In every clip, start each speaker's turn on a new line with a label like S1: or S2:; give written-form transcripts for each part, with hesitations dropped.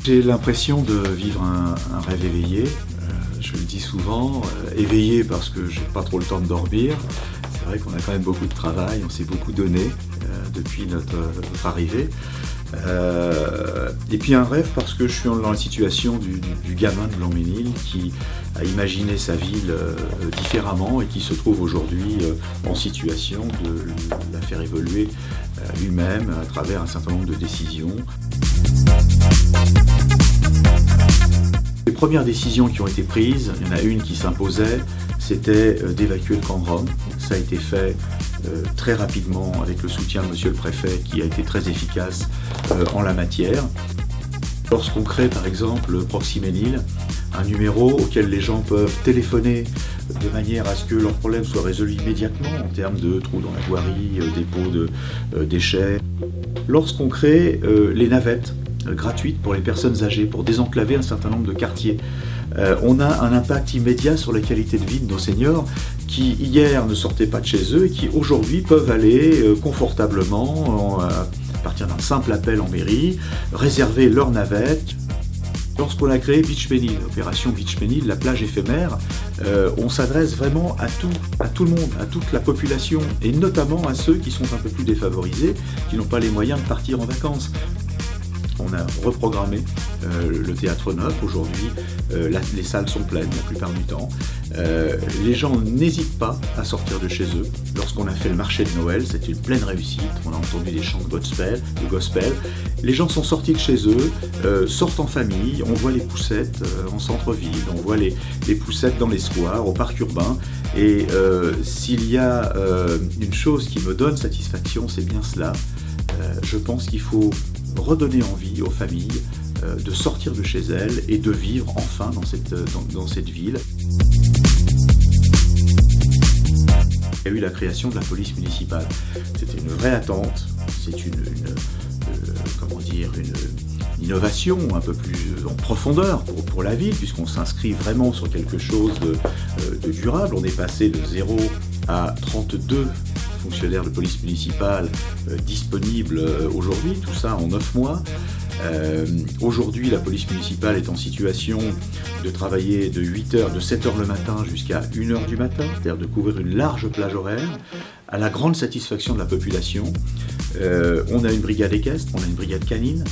S1: J'ai l'impression de vivre un rêve éveillé. Je le dis souvent, éveillé parce que j'ai pas trop le temps de dormir. C'est vrai qu'on a quand même beaucoup de travail, on s'est beaucoup donné depuis notre arrivée. Et puis un rêve parce que je suis dans la situation du gamin de Blanc-Mesnil qui a imaginé sa ville différemment et qui se trouve aujourd'hui en situation de la faire évoluer lui-même à travers un certain nombre de décisions. Les premières décisions qui ont été prises, il y en a une qui s'imposait, c'était d'évacuer le camp de Rome. Ça a été fait très rapidement avec le soutien de monsieur le préfet qui a été très efficace en la matière. Lorsqu'on crée par exemple Proximesnil, un numéro auquel les gens peuvent téléphoner de manière à ce que leurs problèmes soient résolus immédiatement en termes de trous dans la voirie, dépôt de déchets. Lorsqu'on crée les navettes gratuites pour les personnes âgées, pour désenclaver un certain nombre de quartiers, on a un impact immédiat sur la qualité de vie de nos seniors qui hier ne sortaient pas de chez eux et qui aujourd'hui peuvent aller confortablement, à partir d'un simple appel en mairie, réserver leur navette. Lorsqu'on a créé Beachmenil, l'opération Beachmenil, la plage éphémère, on s'adresse vraiment à tout le monde, à toute la population, et notamment à ceux qui sont un peu plus défavorisés, qui n'ont pas les moyens de partir en vacances. On a reprogrammé le théâtre neuf. Aujourd'hui, les salles sont pleines la plupart du temps. Les gens n'hésitent pas à sortir de chez eux. Lorsqu'on a fait le marché de Noël, c'était une pleine réussite. On a entendu des chants de gospel. Les gens sont sortis de chez eux, sortent en famille. On voit les poussettes en centre-ville, on voit les poussettes dans les squares, au parc urbain. Et s'il y a une chose qui me donne satisfaction, c'est bien cela. Je pense qu'il faut redonner envie aux familles de sortir de chez elles et de vivre enfin dans cette ville. Il y a eu la création de la police municipale. C'était une vraie attente, c'est une innovation un peu plus en profondeur pour la ville, puisqu'on s'inscrit vraiment sur quelque chose de durable. On est passé de 0 à 32 fonctionnaires de police municipale disponibles aujourd'hui, tout ça en 9 mois. Aujourd'hui, la police municipale est en situation de travailler de 8h, de 7h le matin jusqu'à 1h du matin, c'est-à-dire de couvrir une large plage horaire, à la grande satisfaction de la population. On a une brigade équestre, on a une brigade canine,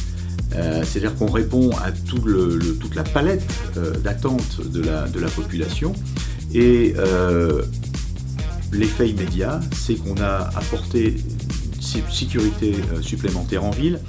S1: c'est-à-dire qu'on répond à toute la palette d'attentes de la population. Et l'effet immédiat, c'est qu'on a apporté une sécurité supplémentaire en ville.